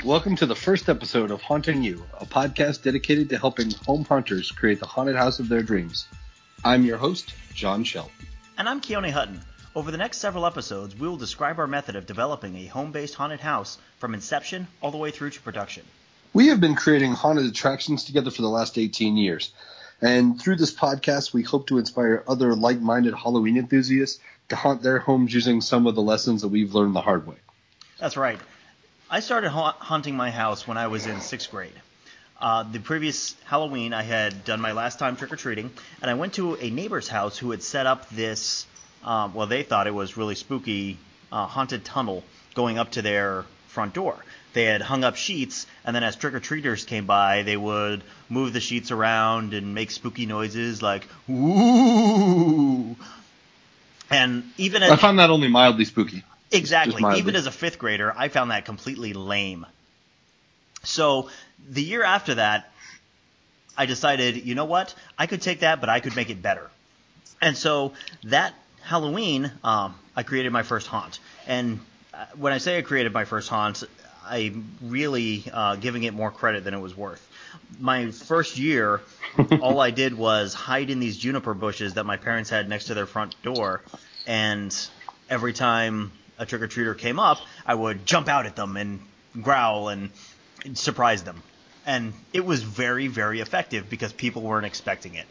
Welcome to the first episode of Haunting You, a podcast dedicated to helping home hunters create the haunted house of their dreams. I'm your host, John Schell. And I'm Keone Hutton. Over the next several episodes, we will describe our method of developing a home-based haunted house from inception all the way through to production. We have been creating haunted attractions together for the last 18 years. And through this podcast, we hope to inspire other like-minded Halloween enthusiasts to haunt their homes using some of the lessons that we've learned the hard way. That's right. I started haunting my house when I was in 6th grade. The previous Halloween, I had done my last time trick-or-treating, and I went to a neighbor's house who had set up this, they thought it was really spooky, haunted tunnel going up to their front door. They had hung up sheets, and then as trick-or-treaters came by, they would move the sheets around and make spooky noises like, ooh! And even I found that only mildly spooky. Exactly. Even as a 5th grader, I found that completely lame. So the year after that, I decided, you know what? I could take that, but I could make it better. And so that Halloween, I created my first haunt. And when I say I created my first haunt, I'm really giving it more credit than it was worth. My first year, all I did was hide in these juniper bushes that my parents had next to their front door. And every time a trick-or-treater came up, I would jump out at them and growl and surprise them. And it was very, very effective because people weren't expecting it.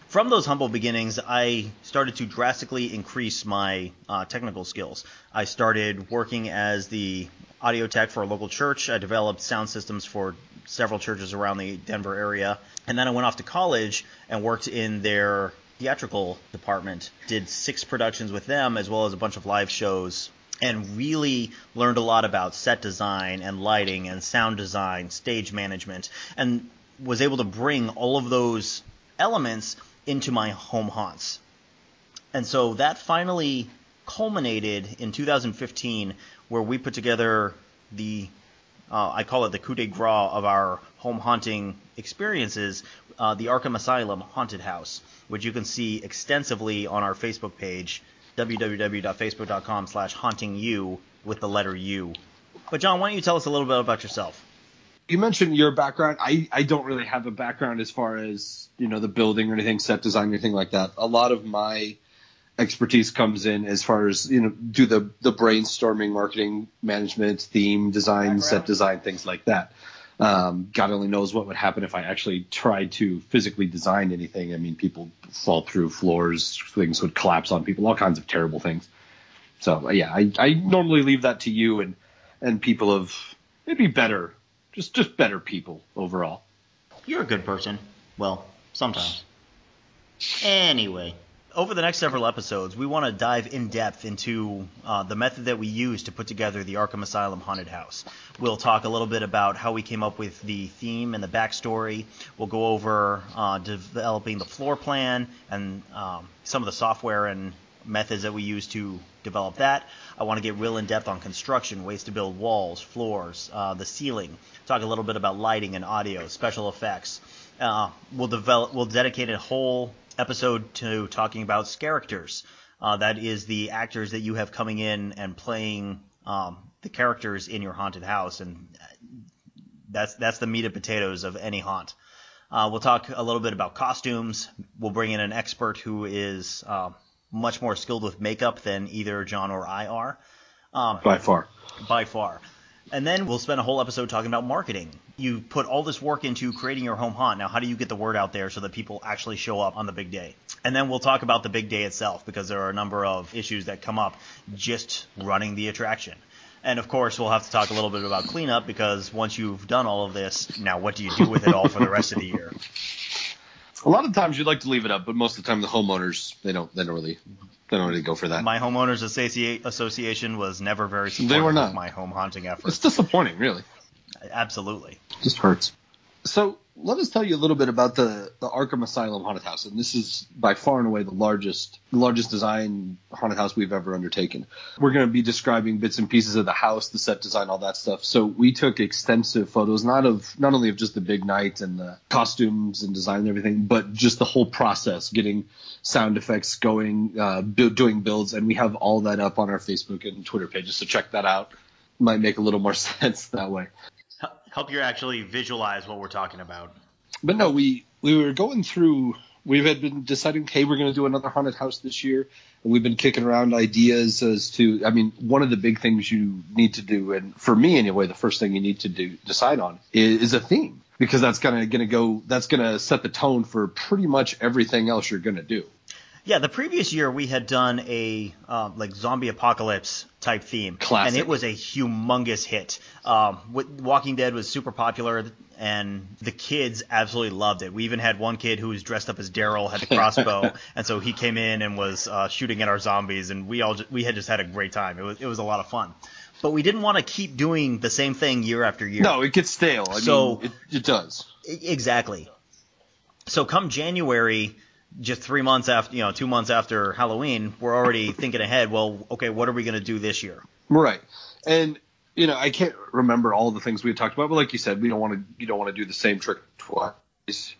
From those humble beginnings, I started to drastically increase my technical skills. I started working as the audio tech for a local church. I developed sound systems for several churches around the Denver area. And then I went off to college and worked in their theatrical department, did 6 productions with them as well as a bunch of live shows, and really learned a lot about set design and lighting and sound design, stage management, and was able to bring all of those elements into my home haunts. And so that finally culminated in 2015, where we put together the I call it the coup de grace of our home haunting experiences, the Arkham Asylum Haunted House, which you can see extensively on our Facebook page, www.facebook.com/hauntingyou with the letter U. But John, why don't you tell us a little bit about yourself? You mentioned your background. I don't really have a background as far as, the building or anything, set design, anything like that. A lot of my expertise comes in as far as, do the brainstorming, marketing, management, theme design, set design, things like that. God only knows what would happen if I actually tried to physically design anything. I mean, people fall through floors, things would collapse on people, all kinds of terrible things. So, yeah, I normally leave that to you and people of maybe better, just better people overall. You're a good person. Well, sometimes. Anyway. Over the next several episodes, we want to dive in depth into the method that we use to put together the Arkham Asylum Haunted House. We'll talk a little bit about how we came up with the theme and the backstory. We'll go over developing the floor plan and some of the software and methods that we use to develop that. I want to get real in depth on construction, ways to build walls, floors, the ceiling. Talk a little bit about lighting and audio, special effects. We'll dedicate a whole episode to talking about characters. That is the actors that you have coming in and playing the characters in your haunted house, and that's the meat and potatoes of any haunt. We'll talk a little bit about costumes. We'll bring in an expert who is much more skilled with makeup than either John or I are. By far. And then we'll spend a whole episode talking about marketing. You put all this work into creating your home haunt. Now, how do you get the word out there so that people actually show up on the big day? And then we'll talk about the big day itself, because there are a number of issues that come up just running the attraction. And, of course, we'll have to talk a little bit about cleanup, because once you've done all of this, now what do you do with it all for the rest of the year? A lot of times you'd like to leave it up, but most of the time the homeowners, they don't really go for that. My homeowners association was never very supportive of my home haunting efforts. It's disappointing, really. Absolutely. Just hurts. So let us tell you a little bit about the Arkham Asylum haunted house, and this is by far and away the largest design haunted house we've ever undertaken. We're going to be describing bits and pieces of the house, the set design, all that stuff. So we took extensive photos, not only of just the big night and the costumes and design and everything, but just the whole process, getting sound effects going, doing builds, and we have all that up on our Facebook and Twitter pages. So check that out. Might make a little more sense that way. Help you actually visualize what we're talking about. But no, we were going through. We had been deciding, hey, we're going to do another haunted house this year, and we've been kicking around ideas as to. I mean, one of the big things you need to do, and for me anyway, the first thing you need to decide on is a theme, because that's going to set the tone for pretty much everything else you're going to do. Yeah, the previous year we had done a like zombie apocalypse type theme, Classic. And it was a humongous hit. Walking Dead was super popular, and the kids absolutely loved it. We even had one kid who was dressed up as Daryl, had the crossbow, and so he came in and was shooting at our zombies, and we had just had a great time. It was a lot of fun. But we didn't want to keep doing the same thing year after year. No, it gets stale. I mean, it does. Exactly. So come January, just 3 months after, 2 months after Halloween, we're already thinking ahead. Well, okay, what are we going to do this year? Right. And, I can't remember all the things we had talked about, but like you said, you don't want to do the same trick twice.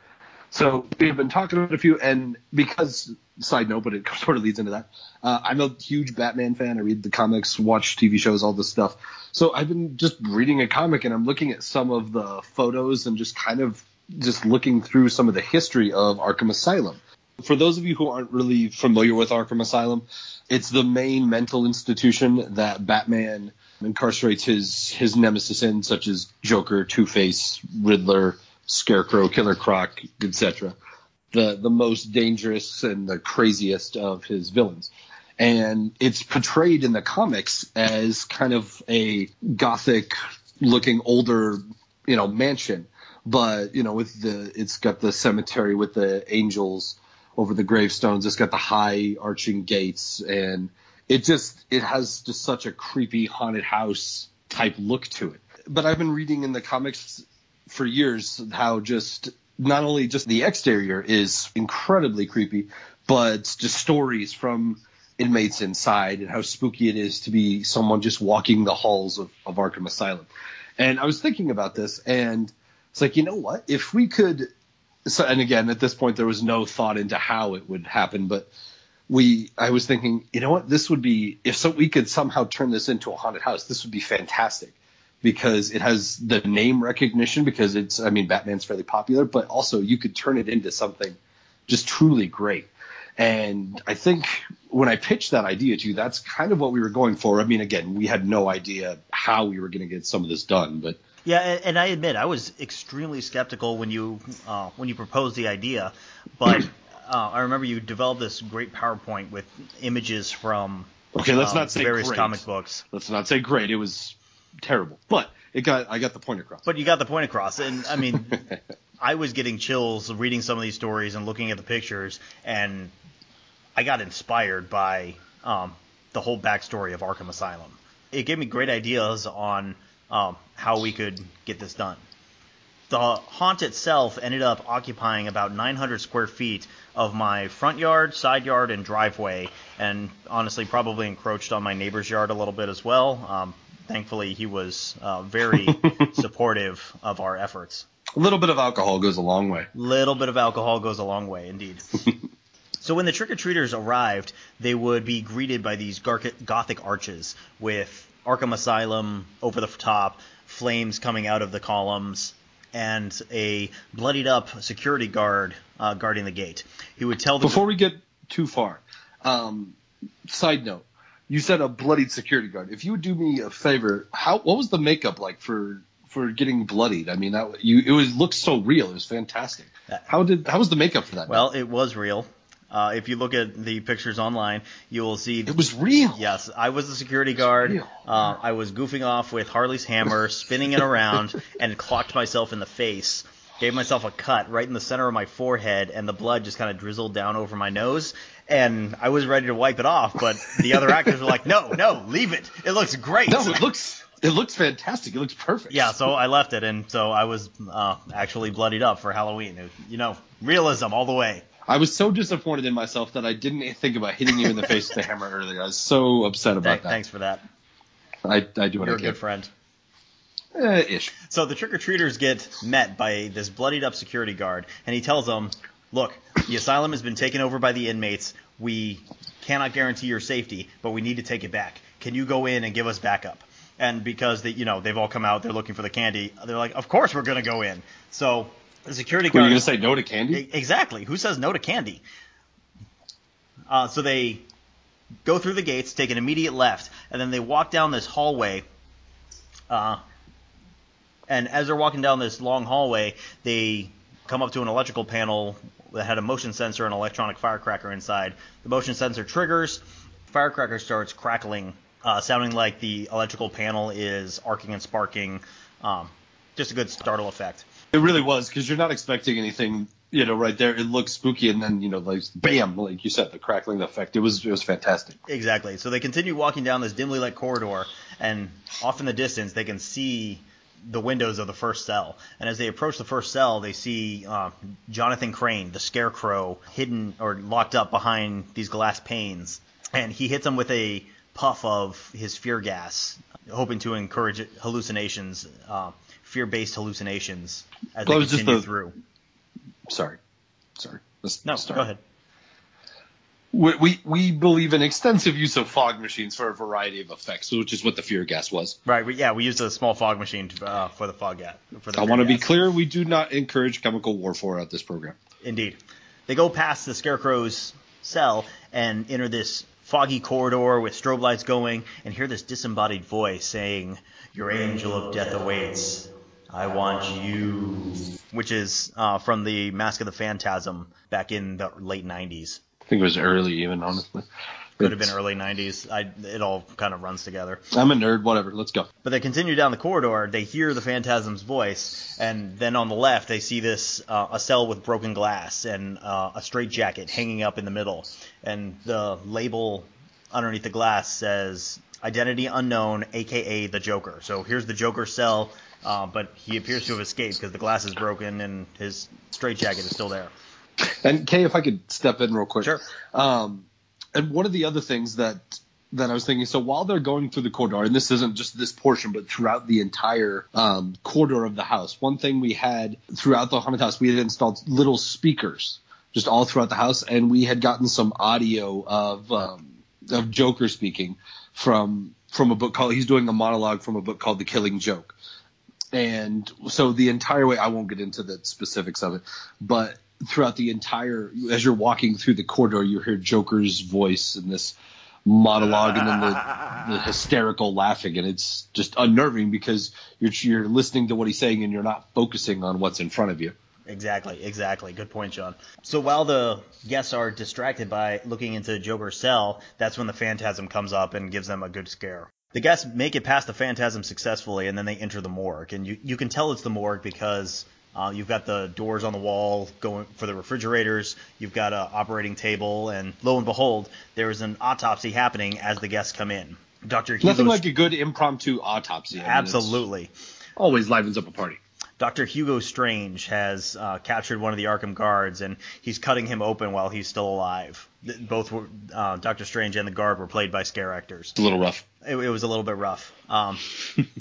So we've been talking about a few, and because, side note, but it sort of leads into that, I'm a huge Batman fan. I read the comics, watch TV shows, all this stuff. So I've been just reading a comic, and I'm looking at some of the photos and just kind of just looking through some of the history of Arkham Asylum. For those of you who aren't really familiar with Arkham Asylum, it's the main mental institution that Batman incarcerates his nemesis in, such as Joker, Two-Face, Riddler, Scarecrow, Killer Croc, etc. The most dangerous and the craziest of his villains. And it's portrayed in the comics as kind of a gothic-looking older, mansion. But, it's got the cemetery with the angels over the gravestones. It's got the high arching gates, and it has just such a creepy haunted house type look to it. But I've been reading in the comics for years how just not only just the exterior is incredibly creepy, but just stories from inmates inside and how spooky it is to be someone just walking the halls of Arkham Asylum. And I was thinking about this, and it's like, you know what? If we could. So, and again, at this point, there was no thought into how it would happen, but I was thinking, you know what, this would be, we could somehow turn this into a haunted house, this would be fantastic, because it has the name recognition, because Batman's fairly popular, but also you could turn it into something just truly great. And I think when I pitched that idea to you, that's kind of what we were going for. I mean, again, we had no idea how we were going to get some of this done, but. Yeah, and I admit I was extremely skeptical when you proposed the idea, but I remember you developed this great PowerPoint with images from let's not say various great. Comic books. Let's not say great. It was terrible, but I got the point across. But you got the point across, and I mean, I was getting chills reading some of these stories and looking at the pictures, and I got inspired by the whole backstory of Arkham Asylum. It gave me great ideas on how we could get this done. The haunt itself ended up occupying about 900 square feet of my front yard, side yard, and driveway, and honestly probably encroached on my neighbor's yard a little bit as well. Thankfully, he was very supportive of our efforts. A little bit of alcohol goes a long way. Little bit of alcohol goes a long way, indeed. So when the trick-or-treaters arrived, they would be greeted by these Gothic arches with Arkham Asylum over the top, flames coming out of the columns, and a bloodied-up security guard guarding the gate. He would tell them. Before we get too far, side note, you said a bloodied security guard. If you would do me a favor, what was the makeup like for getting bloodied? I mean, it looked so real. It was fantastic. How was the makeup for that? Well, it was real. If you look at the pictures online, you will see it was real. Yes, I was the security guard. I was goofing off with Harley's hammer, spinning it around, and clocked myself in the face. Gave myself a cut right in the center of my forehead, and the blood just kind of drizzled down over my nose. And I was ready to wipe it off, but the other actors were like, "No, leave it. It looks great." No, it looks It looks fantastic. It looks perfect. Yeah, so I left it, and so I was actually bloodied up for Halloween. You know, realism all the way. I was so disappointed in myself that I didn't think about hitting you in the face with the hammer earlier. I was so upset about that. Thanks for that. I do what I can. You're a good friend. Ish. So the trick-or-treaters get met by this bloodied-up security guard, and he tells them, look, the asylum has been taken over by the inmates. We cannot guarantee your safety, but we need to take it back. Can you go in and give us backup? And because they've all come out, they're looking for the candy. They're like, of course we're going to go in. So the security guard. Were you going to say no to candy? Exactly. Who says no to candy? So they go through the gates, take an immediate left, and then they walk down this hallway. And as they're walking down this long hallway, they come up to an electrical panel that had a motion sensor and electronic firecracker inside. The motion sensor triggers. Firecracker starts crackling, sounding like the electrical panel is arcing and sparking. Just a good startle effect. It really was, because you're not expecting anything, right there. It looks spooky, and then, like, bam, like you said, the crackling effect. It was fantastic. Exactly. So they continue walking down this dimly lit corridor, and off in the distance, they can see the windows of the first cell. And as they approach the first cell, they see Jonathan Crane, the Scarecrow, hidden or locked up behind these glass panes. And he hits them with a puff of his fear gas, hoping to encourage hallucinations, fear-based hallucinations as they continue through. Sorry. No, go ahead. We believe in extensive use of fog machines for a variety of effects, which is what the fear gas was. Right. We used a small fog machine for the fog gas. I want to be clear, we do not encourage chemical warfare at this program. Indeed. They go past the Scarecrow's cell and enter this foggy corridor with strobe lights going and hear this disembodied voice saying, "Your angel of death awaits. I want you," which is from the Mask of the Phantasm back in the late 90s. I think it was early even, honestly. Could have been early 90s. It all kind of runs together. I'm a nerd, whatever. Let's go. But they continue down the corridor. They hear the Phantasm's voice, and then on the left they see this a cell with broken glass and a straitjacket hanging up in the middle. And the label underneath the glass says, "Identity unknown, a.k.a. the Joker." So here's the Joker cell, but he appears to have escaped because the glass is broken and his straitjacket is still there. And Kay, if I could step in real quick. Sure. And one of the other things that I was thinking, so while they're going through the corridor, and this isn't just this portion, but throughout the entire corridor of the house, one thing we had throughout the haunted house, we had installed little speakers just all throughout the house, and we had gotten some audio of Joker speaking from a book called, he's doing a monologue from a book called The Killing Joke. And so the entire way, I won't get into the specifics of it, but throughout the entire, as you're walking through the corridor, you hear Joker's voice in this monologue, and then the hysterical laughing, and it's just unnerving because you're listening to what he's saying and you're not focusing on what's in front of you. Exactly. Good point, John. So while the guests are distracted by looking into Joker's cell, that's when the Phantasm comes up and gives them a good scare. The guests make it past the Phantasm successfully, and then they enter the morgue. And you can tell it's the morgue because you've got the doors on the wall going for the refrigerators. You've got an operating table, and lo and behold, there is an autopsy happening as the guests come in. Nothing like a good impromptu autopsy. Absolutely. Always livens up a party. Dr. Hugo Strange has captured one of the Arkham guards, and he's cutting him open while he's still alive. Both were, Dr. Strange and the guard were played by scare actors. It's a little rough. It was a little bit rough.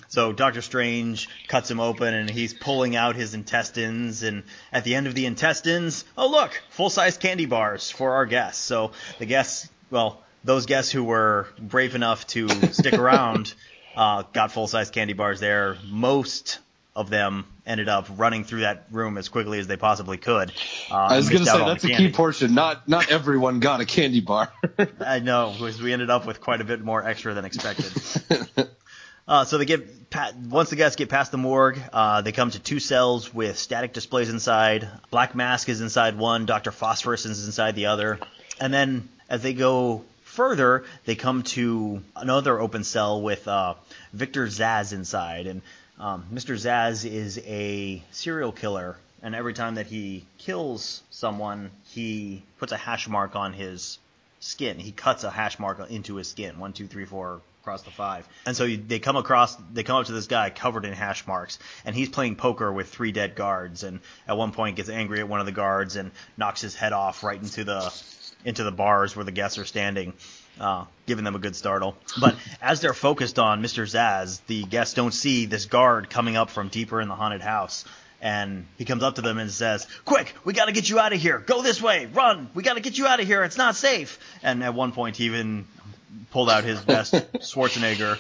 So Dr. Strange cuts him open, and he's pulling out his intestines. And at the end of the intestines, oh, look, full-size candy bars for our guests. So the guests, those guests who were brave enough to stick around got full-size candy bars there. Most of them ended up running through that room as quickly as they possibly could. I was going to say, that's a key portion. Not everyone got a candy bar. I know, because we ended up with quite a bit more extra than expected. So once the guests get past the morgue, they come to two cells with static displays inside. Black Mask is inside one. Dr. Phosphorus is inside the other. And then as they go further, they come to another open cell with Victor Zsasz inside. And Mr. Zsasz is a serial killer, and every time that he kills someone, he puts a hash mark on his skin. He cuts a hash mark into his skin, 1, 2, 3, 4, across the 5. And so they come up to this guy covered in hash marks, and he's playing poker with 3 dead guards, and at one point gets angry at one of the guards and knocks his head off right into the bars where the guests are standing, giving them a good startle. But as they're focused on Mr. Zaz, the guests don't see this guard coming up from deeper in the haunted house. And he comes up to them and says, "Quick, we got to get you out of here. Go this way. Run. We got to get you out of here. It's not safe." And at one point, he even pulled out his best Schwarzenegger.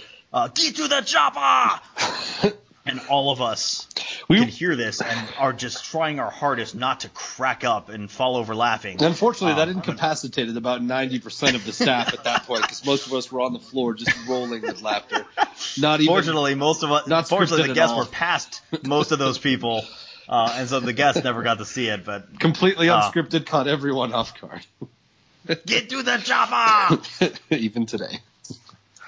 "Get to the chopper!" And all of us can hear this and are just trying our hardest not to crack up and fall over laughing. Unfortunately, that incapacitated about 90% of the staff at that point, because most of us were on the floor just rolling with laughter. Fortunately, the guests were past most of those people, and so the guests never got to see it. But completely unscripted, caught everyone off guard. Get to the chopper! Even today.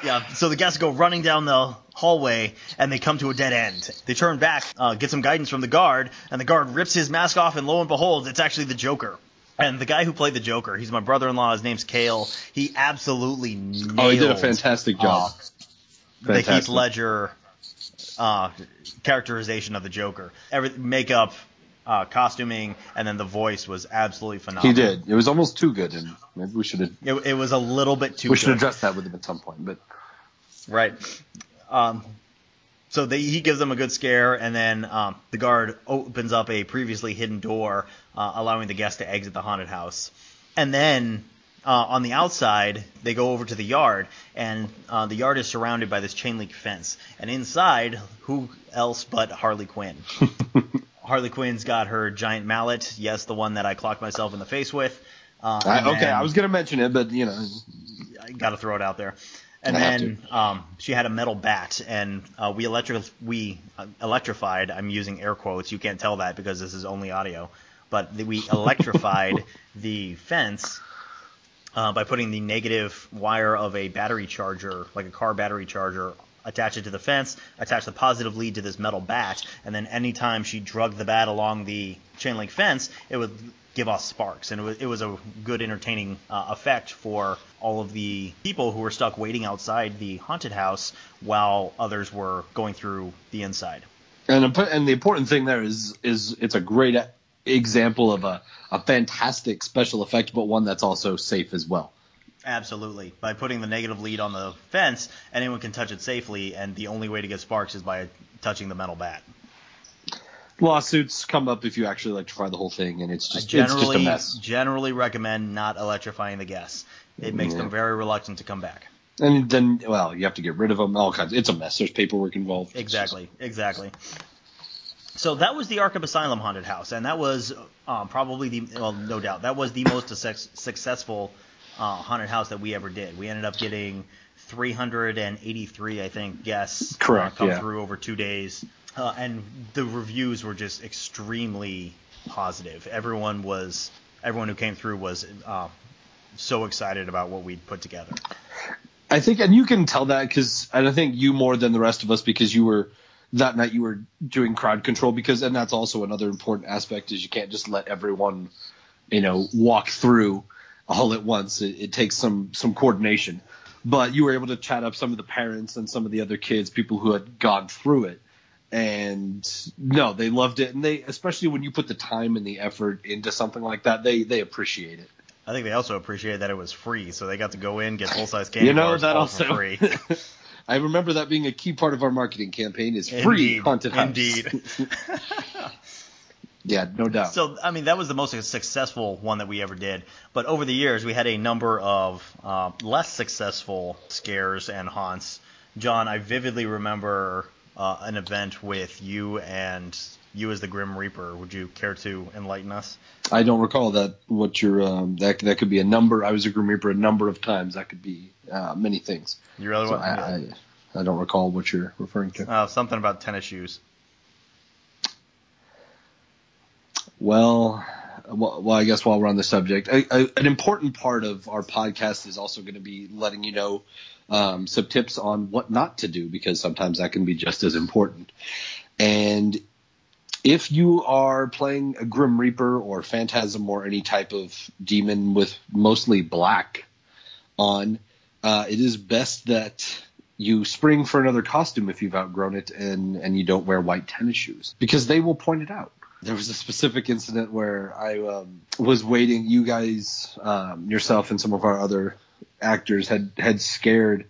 Yeah, so the guests go running down the hallway, and they come to a dead end. They turn back, get some guidance from the guard, and the guard rips his mask off, and lo and behold, it's actually the Joker. And the guy who played the Joker, he's my brother-in-law, his name's Cale. He absolutely nailed he did a fantastic job. The Heath Ledger characterization of the Joker. Makeup, costuming, and then the voice was absolutely phenomenal. He did. It was almost too good, and maybe we should have... It was a little bit too good. We should address that with him at some point, but... Right. So he gives them a good scare, and then the guard opens up a previously hidden door, allowing the guests to exit the haunted house. And then on the outside, they go over to the yard, and the yard is surrounded by this chain link fence. And inside, who else but Harley Quinn? Harley Quinn's got her giant mallet. Yes, the one that I clocked myself in the face with. I was going to mention it, but, I got to throw it out there. And then she had a metal bat, and we electrified. I'm using air quotes. You can't tell that because this is only audio. But we electrified the fence by putting the negative wire of a battery charger, like a car battery charger, attach it to the fence, attach the positive lead to this metal bat, and then anytime she drug the bat along the chain link fence, it would give off sparks. And it was a good, entertaining effect for all of the people who were stuck waiting outside the haunted house while others were going through the inside. And the important thing there is it's a great example of a fantastic special effect, but one that's also safe as well. Absolutely. By putting the negative lead on the fence, anyone can touch it safely, and the only way to get sparks is by touching the metal bat. Lawsuits come up if you actually electrify the whole thing, and it's just a mess. Generally recommend not electrifying the guests. It makes them very reluctant to come back. And then, you have to get rid of them. All kinds. It's a mess. There's paperwork involved. Exactly. So that was the Arkham Asylum haunted house, and that was probably no doubt, that was the most successful haunted house that we ever did. We ended up getting 383, I think, guests come through over 2 days. And the reviews were just extremely positive. Everyone who came through was so excited about what we'd put together. I think, and you can tell that and I think you more than the rest of us, because that night you were doing crowd control, and that's also another important aspect, is you can't just let everyone, walk through all at once. It takes some coordination. But you were able to chat up some of the parents and some of the other kids, people who had gone through it. And no, they loved it, and especially when you put the time and the effort into something like that, they appreciate it. I think they also appreciated that it was free, so they got to go in, get full-size candy bars, that all also for free. I remember that being a key part of our marketing campaign is free haunted house. Indeed. Yeah, no doubt. So, that was the most successful one that we ever did. But over the years, we had a number of less successful scares and haunts. John, I vividly remember an event with you and you as the Grim Reaper. Would you care to enlighten us? I don't recall that. What your that could be a number. I was a Grim Reaper a number of times. That could be many things. You really want? I don't recall what you're referring to. Something about tennis shoes. Well, I guess while we're on the subject, an important part of our podcast is also going to be letting you know some tips on what not to do, because sometimes that can be just as important. And if you are playing a Grim Reaper or Phantasm or any type of demon with mostly black on, it is best that you spring for another costume if you've outgrown it and you don't wear white tennis shoes, because they will point it out. There was a specific incident where I was waiting. You guys, yourself and some of our other actors had scared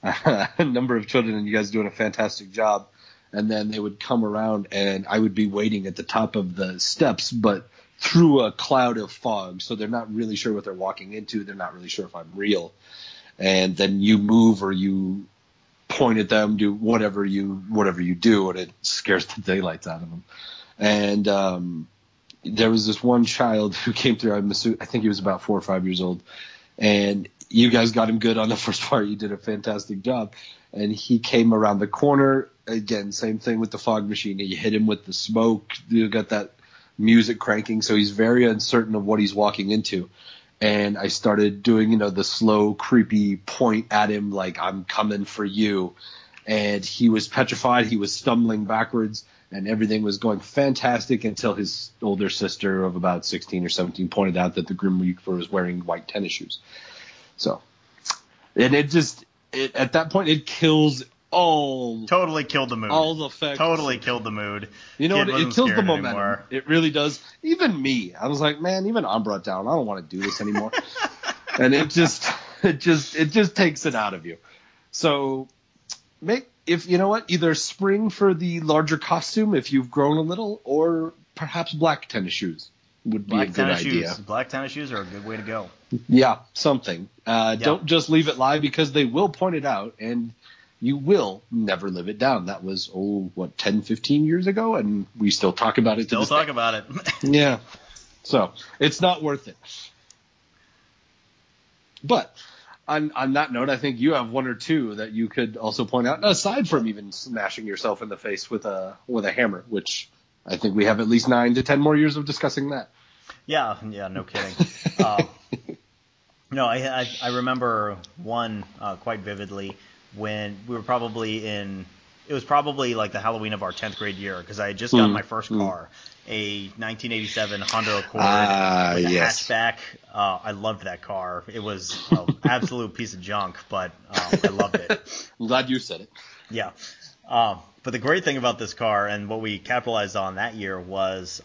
a number of children, and you guys doing a fantastic job. And then they would come around, and I would be waiting at the top of the steps, but through a cloud of fog, so they're not really sure what they're walking into. They're not really sure if I'm real. And then you move or you point at them, do whatever you do, and it scares the daylights out of them. And there was this one child who came through. I think he was about 4 or 5 years old, and you guys got him good on the first part. You did a fantastic job. And he came around the corner. Again, same thing with the fog machine. You hit him with the smoke. You got that music cranking, so he's very uncertain of what he's walking into. And I started doing, the slow, creepy point at him, like, I'm coming for you. And he was petrified. He was stumbling backwards, and everything was going fantastic until his older sister of about 16 or 17 pointed out that the Grim Reaper was wearing white tennis shoes. So, and at that point, it kills all. Totally killed the mood. All the effects. Totally killed the mood. It kills the momentum. Anymore. It really does. Even me, I was like, man, even I'm brought down. I don't want to do this anymore. And it just takes it out of you. So either spring for the larger costume if you've grown a little, or perhaps black tennis shoes would be a good idea. Black tennis shoes are a good way to go. Yeah, something. Don't just leave it lie, because they will point it out, and you will never live it down. That was, 10, 15 years ago, and we still talk about it. Still talk about it. Yeah. So it's not worth it. But on that note, I think you have one or two that you could also point out, aside from even smashing yourself in the face with a hammer, which I think we have at least 9 to 10 more years of discussing that. Yeah, no kidding. No, I remember one quite vividly when we were it was probably like the Halloween of our 10th grade year, because I had just gotten my first car, a 1987 Honda Accord with a hatchback. I loved that car. It was an absolute piece of junk, but I loved it. I'm glad you said it. Yeah. But the great thing about this car, and what we capitalized on that year, was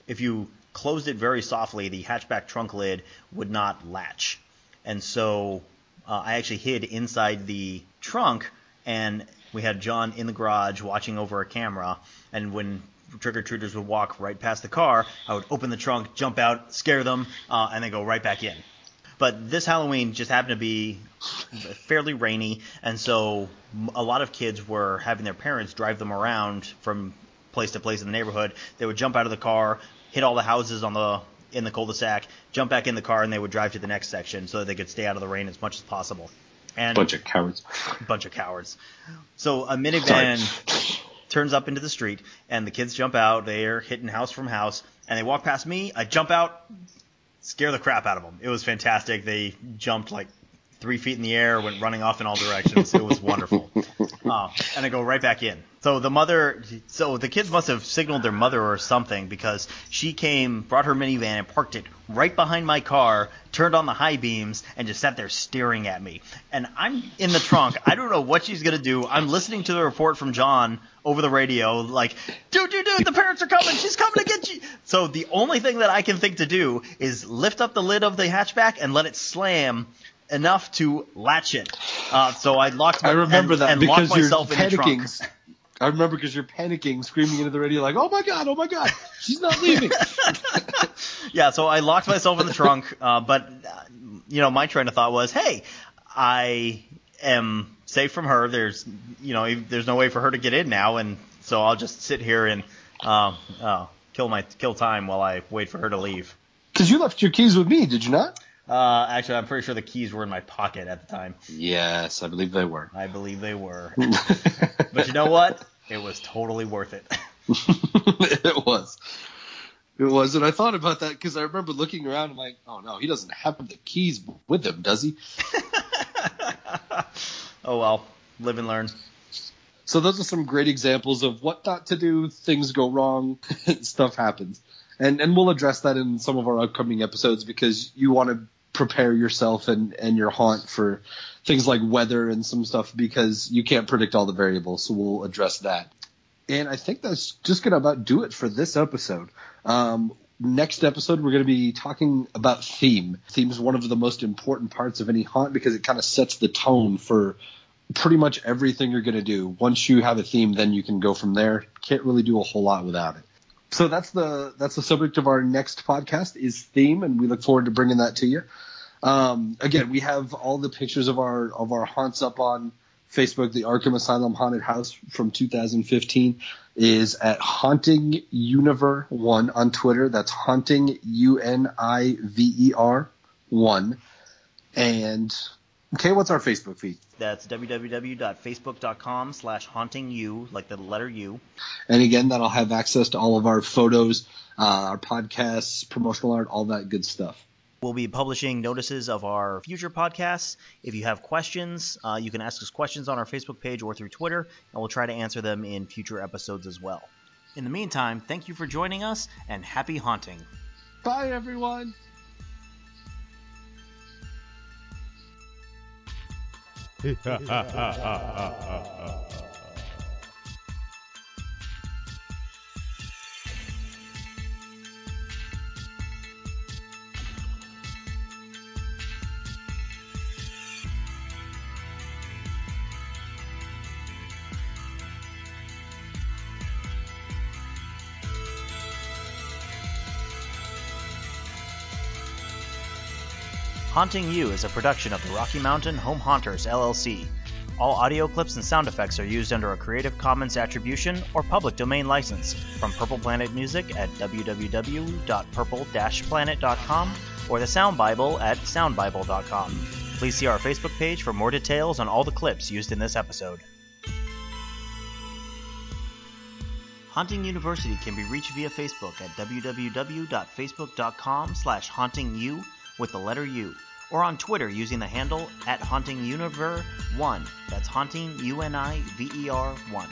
if you closed it very softly, the hatchback trunk lid would not latch. And so I actually hid inside the trunk, and we had John in the garage watching over a camera. And when trick-or-treaters would walk right past the car, I would open the trunk, jump out, scare them, and then go right back in. But this Halloween just happened to be fairly rainy, and so a lot of kids were having their parents drive them around from place to place in the neighborhood. They would jump out of the car, hit all the houses in the cul-de-sac, jump back in the car, and they would drive to the next section so that they could stay out of the rain as much as possible. And bunch of cowards. So a minivan turns up into the street, and the kids jump out. They're hitting house from house, and they walk past me. I jump out, scare the crap out of them. It was fantastic. They jumped like 3 feet in the air, went running off in all directions. It was wonderful. And I go right back in. So the kids must have signaled their mother or something, because she brought her minivan and parked it right behind my car, turned on the high beams, and just sat there staring at me. And I'm in the trunk. I don't know what she's going to do. I'm listening to the report from John over the radio, like, dude, the parents are coming. She's coming to get you. So the only thing that I can think to do is lift up the lid of the hatchback and let it slam enough to latch it. So I locked myself in the trunk. I remember because you're panicking, screaming into the radio like, oh my God, she's not leaving. Yeah, so I locked myself in the trunk, but my train of thought was, hey, I am safe from her. There's no way for her to get in now, and so I'll just sit here and kill time while I wait for her to leave. Because you left your keys with me, did you not? Actually, I'm pretty sure the keys were in my pocket at the time. Yes, I believe they were. But you know what? It was totally worth it. It was. And I thought about that because I remember looking around and like, oh no, he doesn't have the keys with him, does he? Oh well, live and learn. So those are some great examples of what not to do. Things go wrong, stuff happens. And we'll address that in some of our upcoming episodes, because you want to prepare yourself and your haunt for things like weather and some stuff, because you can't predict all the variables. So we'll address that. And I think that's just going to about do it for this episode. Next episode, we're going to be talking about theme. Theme is one of the most important parts of any haunt because it kind of sets the tone for pretty much everything you're going to do. Once you have a theme, then you can go from there. Can't really do a whole lot without it. So that's the subject of our next podcast is theme, and we look forward to bringing that to you. Again, we have all the pictures of our haunts up on Facebook. The Arkham Asylum Haunted House from 2015 is at Haunting Univer 1 on Twitter. That's Haunting UNIVER 1. And okay, what's our Facebook feed? That's www.facebook.com/hauntingu, like the letter U. And again, that'll have access to all of our photos, our podcasts, promotional art, all that good stuff. We'll be publishing notices of our future podcasts. If you have questions, you can ask us questions on our Facebook page or through Twitter, and we'll try to answer them in future episodes as well. In the meantime, thank you for joining us, and happy haunting. Bye, everyone. Haunting You is a production of the Rocky Mountain Home Haunters, LLC. All audio clips and sound effects are used under a Creative Commons Attribution or Public Domain license from Purple Planet Music at www.purple-planet.com or the Sound Bible at soundbible.com. Please see our Facebook page for more details on all the clips used in this episode. Haunting University can be reached via Facebook at www.facebook.com/hauntingu with the letter U, or on Twitter using the handle @HauntingUniver1. That's Haunting UNIVER1.